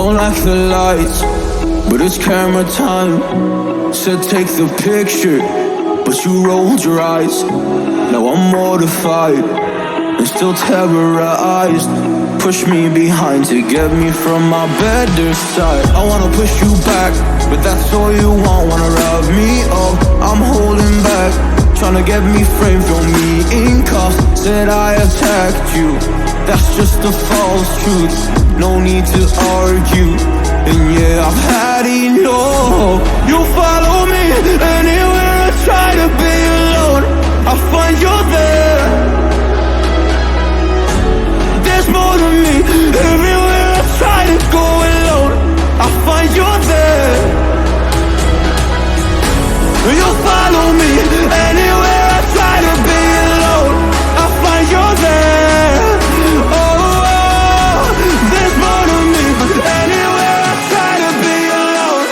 don't like the lights, but it's camera time. Said take the picture, but you rolled your eyes. Now I'm mortified and still terrorized. Push me behind to get me from my better side. I wanna push you back, but that's all you want. Wanna wrap me up, I'm holding back. Tryna get me framed, throw me in cuffs. Said I attacked you, that's just a false truth. No need to argue, and yeah, I've had enough. You follow me anywhere I try to be alone, I find you there. There's more to me. Everywhere I try to go alone, I find you there. You follow me anywhere I try to be alone, I find you there. Oh, there's more to me. Anywhere I try to be alone,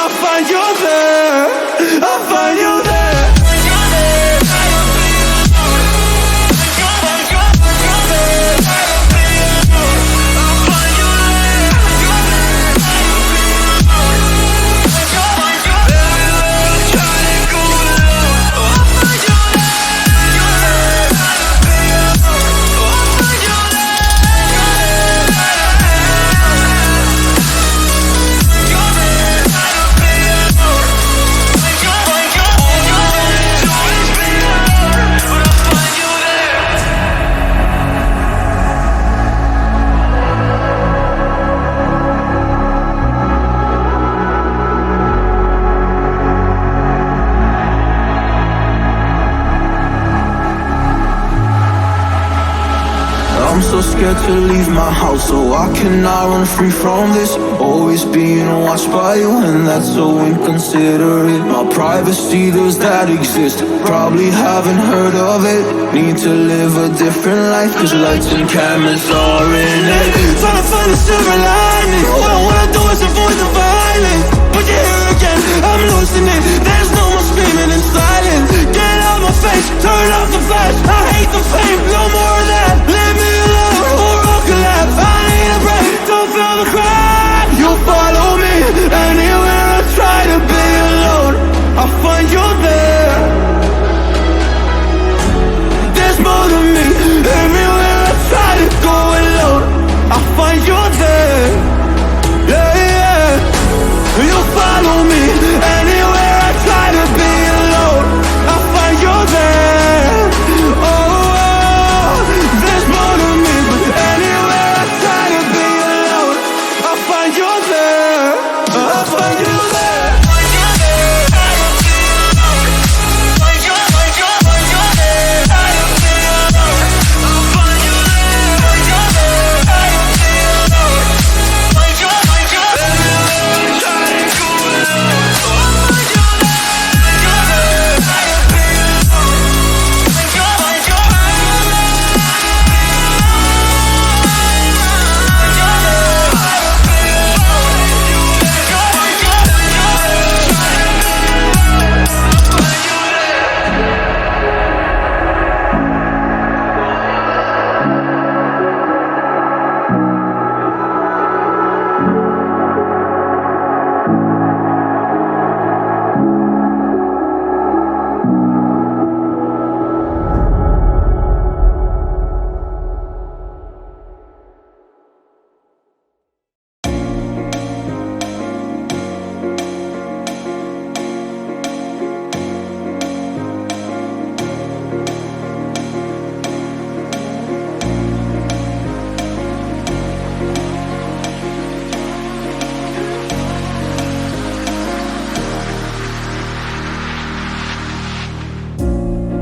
I find you there. I find you there. I'm so scared to leave my house, so I cannot run free from this. Always being watched by you, and that's so inconsiderate. My privacy, does that exist? Probably haven't heard of it. Need to live a different life, cause lights and cameras are in it. Trying to find a silver lining. All I wanna do is avoid the violence, but you're here again, I'm losing it. There's no more screaming in silence. Get out my face, turn off the flash. I hate the fame, no more of that. Leave me alone, or I'll collapse. I need a break, don't feel the crack. You follow me anywhere I try to be alone, I find you there. There's more to me. Everywhere I try to go alone, I find you there. Yeah, yeah. You follow me anywhere I try to be alone, I find you there. Oh, there's more to me. Anywhere I try to be alone, I find you there. I find you there.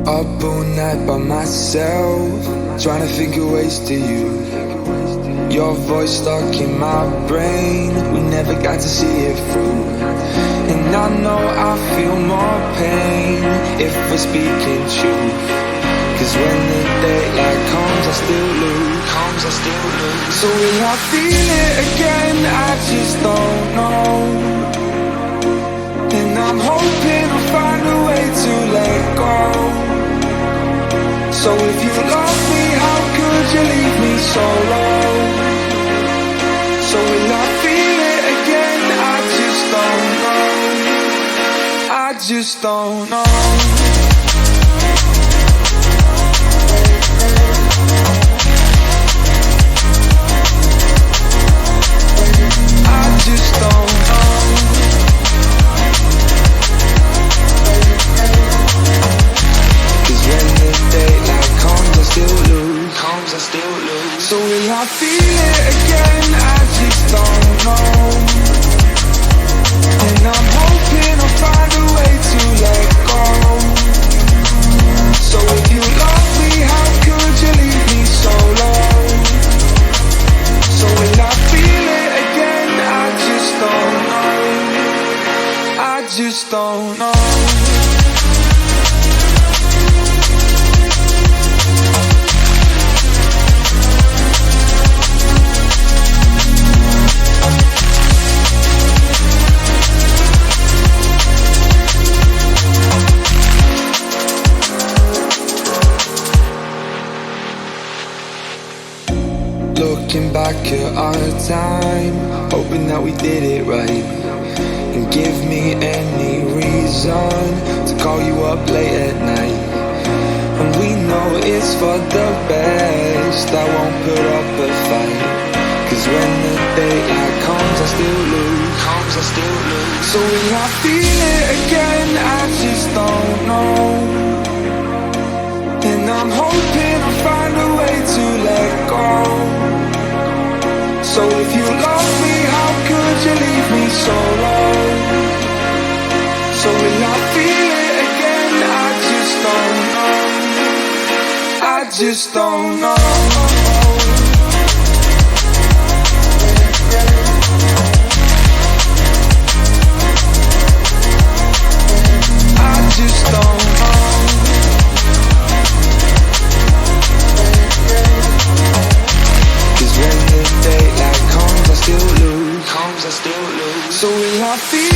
Up all night by myself, trying to figure ways to you. Your voice stuck in my brain, we never got to see it through. And I know I feel more pain if we're speaking truth. Cause when the daylight comes, I still lose. So will I feel it again? I just don't know. And I'm hoping I'll find a way to let go. So if you love me, how could you leave me so low? So will I feel it? just don't know. I just don't know. 'Cause when the daylight comes, I still lose. So will I feel it again? I just don't know. And I'm hoping I'll find a way to let go. So if you love me, how could you leave me so low? So will I feel it again? I just don't know. I just don't know. Looking back at our time, hoping that we did it right. And give me any reason to call you up late at night. And we know it's for the best, I won't put up a fight. 'Cause when the daylight comes, I still lose. So will I feel it again? I just don't know. And I'm hoping I'll find a way to let go. So if you love me, how could you leave me so low? So will I feel it again? I just don't know. I just don't know. I just don't know. 'Cause when the daylight comes, I still lose. So will I feel